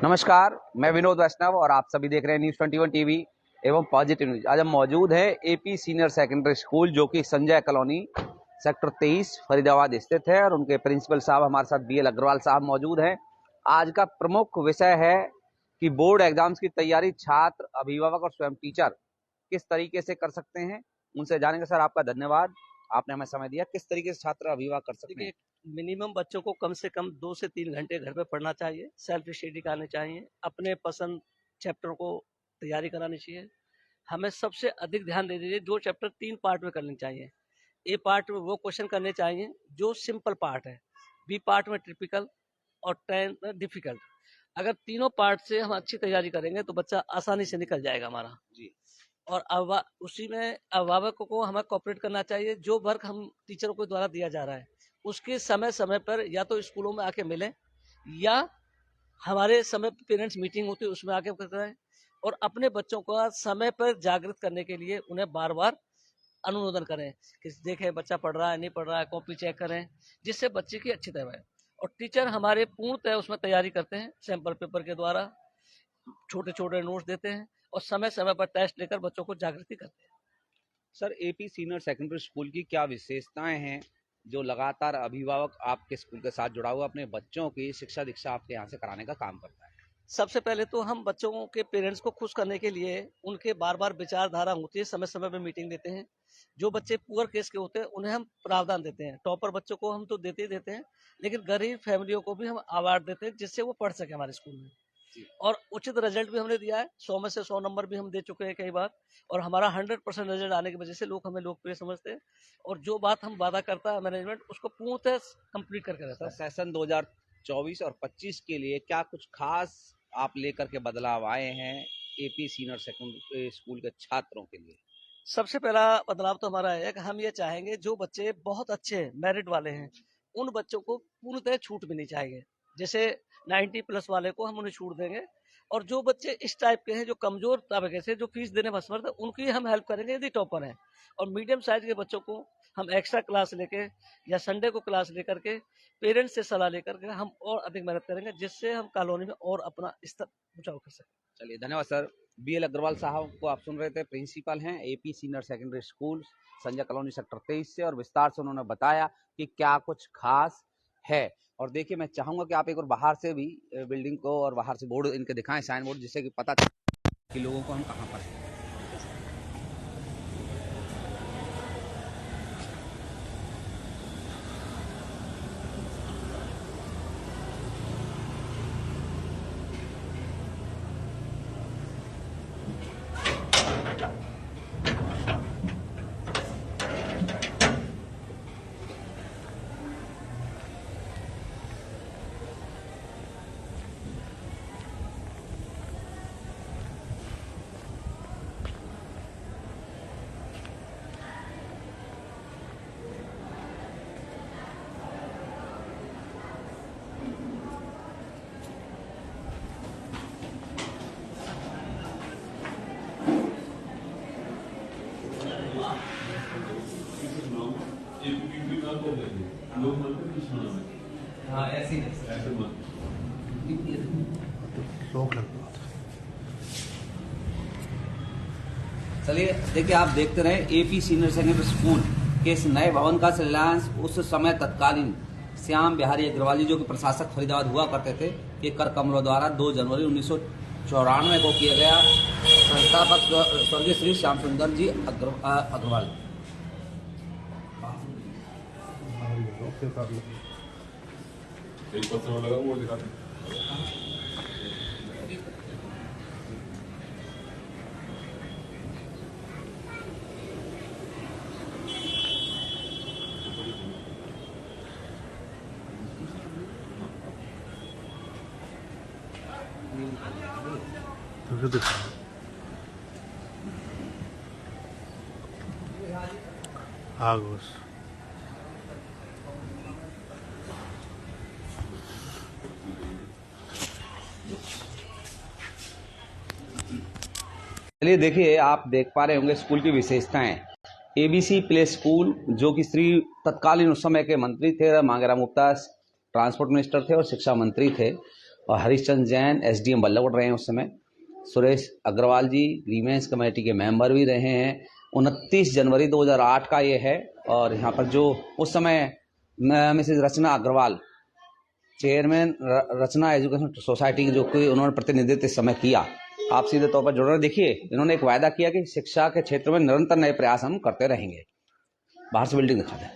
नमस्कार, मैं विनोद वैष्णव और आप सभी देख रहे हैं न्यूज़ 21 टीवी एवं पॉजिटिव न्यूज। आज हम मौजूद है एपी सीनियर सेकेंडरी स्कूल जो कि संजय कॉलोनी सेक्टर 23 फरीदाबाद स्थित है और उनके प्रिंसिपल साहब हमारे साथ बीएल अग्रवाल साहब मौजूद हैं। आज का प्रमुख विषय है कि बोर्ड एग्जाम्स की तैयारी छात्र, अभिभावक और स्वयं टीचर किस तरीके से कर सकते हैं, उनसे जानेंगे। सर, आपका धन्यवाद, आपने हमें समय दिया। किस तरीके से छात्र अभिभावक कर सकते हैं? मिनिमम बच्चों को कम से कम 2 से 3 घंटे घर पे पढ़ना चाहिए, सेल्फ स्टडी करनी चाहिए, अपने पसंद चैप्टर को तैयारी करानी चाहिए। हमें सबसे अधिक ध्यान दे दीजिए, जो चैप्टर 3 पार्ट में करनी चाहिए। ए पार्ट में वो क्वेश्चन करने चाहिए जो सिंपल पार्ट है, बी पार्ट में टिपिकल और 10 में डिफिकल्ट। अगर तीनों पार्ट से हम अच्छी तैयारी करेंगे तो बच्चा आसानी से निकल जाएगा हमारा जी। और उसी में अभिभावकों को हमें कोऑपरेट करना चाहिए। जो वर्क हम टीचरों के द्वारा दिया जा रहा है उसके समय समय पर या तो स्कूलों में आके मिलें या हमारे समय पेरेंट्स मीटिंग होती है उसमें आके करें और अपने बच्चों को समय पर जागृत करने के लिए उन्हें बार बार अनुमोदन करें कि देखें बच्चा पढ़ रहा है नहीं पढ़ रहा है, कॉपी चेक करें जिससे बच्चे की अच्छी तरह है। और टीचर हमारे पूर्णतः उसमें तैयारी करते हैं, सैंपल पेपर के द्वारा छोटे छोटे नोट्स देते हैं और समय समय पर टेस्ट लेकर बच्चों को जागृति करते हैं। Sir, AP senior secondary school की क्या विशेषताएं हैं जो लगातार अभिभावक आपके स्कूल के साथ जुड़ा हुआ अपने बच्चों की शिक्षा दीक्षा आपके यहाँ से कराने का काम करता है? सबसे पहले तो हम बच्चों के पेरेंट्स को खुश करने के लिए उनके बार बार विचारधारा होती है, समय समय पर मीटिंग देते हैं। जो बच्चे पुअर केस के होते हैं उन्हें हम प्रावधान देते हैं। टॉपर बच्चों को हम तो देते ही देते हैं, लेकिन गरीब फैमिलियों को भी हम अवार्ड देते हैं जिससे वो पढ़ सके हमारे स्कूल में। और उचित रिजल्ट भी हमने दिया है, 100 में से 100 नंबर भी हम दे चुके हैं कई बार और हमारा 100% रिजल्ट आने की वजह से लोग हमें लोकप्रिय समझते हैं और जो बात हम वादा करता है मैनेजमेंट उसको पूर्णतः कंप्लीट करके रहता है। सेशन 2024 और 25 के लिए क्या कुछ खास आप लेकर के बदलाव आए हैं एपी सीनियर सेकेंडरी स्कूल के छात्रों के लिए? सबसे पहला बदलाव तो हमारा है कि हम ये चाहेंगे जो बच्चे बहुत अच्छे मेरिट वाले हैं उन बच्चों को पूर्णतः छूट मिलनी चाहिए। जैसे 90 प्लस वाले को हम उन्हें छूट देंगे और जो बच्चे इस टाइप के हैं जो कमजोर तबके से जो फीस देने में असमर्थ है उनकी हम हेल्प करेंगे यदि टॉपर हैं। और मीडियम साइज के बच्चों को हम एक्स्ट्रा क्लास लेके या संडे को क्लास लेकर के पेरेंट्स से सलाह लेकर के हम और अधिक मेहनत करेंगे जिससे हम कॉलोनी में और अपना स्तर ऊंचा कर सकें। चलिए, धन्यवाद सर। बीएल अग्रवाल साहब को आप सुन रहे थे, प्रिंसिपल हैं AP senior secondary school Sanjay colony sector 23 से, और विस्तार से उन्होंने बताया कि क्या कुछ खास है। और देखिए, मैं चाहूंगा कि आप एक और बाहर से भी बिल्डिंग को और बाहर से बोर्ड इनके दिखाएं, साइन बोर्ड, जिससे कि पता चले कि लोगों को हम कहाँ पर हैं। हाँ, ऐसे ही चलिए, देखिए, आप देखते रहे एपी सीनियर सेकेंडरी स्कूल के इस नए भवन का शिलान्यास उस समय तत्कालीन श्याम बिहारी अग्रवाल जी, जो कि प्रशासक फरीदाबाद हुआ करते थे, के कर कमलों द्वारा 2 जनवरी 1994 को किया गया। संस्थापक स्वर्गीय श्री श्याम सुंदर जी अग्रवाल। एक पत्थर लगा वो दिखाते आगोश चलिए, देखिए, आप देख पा रहे होंगे स्कूल की विशेषताएं। एबीसी प्ले स्कूल, जो कि श्री तत्कालीन उस समय के मंत्री थे मांगेराम गुप्ता, ट्रांसपोर्ट मिनिस्टर थे और शिक्षा मंत्री थे, और हरीशचंद्र जैन SDM बल्लभगढ़ रहे हैं उस समय। सुरेश अग्रवाल जी ग्रीवेंस कमेटी के मेंबर भी रहे हैं। 29 जनवरी 2008 का ये है। और यहाँ पर जो उस समय मिसेज रचना अग्रवाल चेयरमैन रचना एजुकेशन सोसाइटी की जो कि उन्होंने प्रतिनिधित्व इस समय किया। आप सीधे तौर पर जुड़ रहे देखिए, इन्होंने एक वायदा किया कि शिक्षा के क्षेत्र में निरंतर नए प्रयास हम करते रहेंगे। बाहर से बिल्डिंग दिखाते हैं।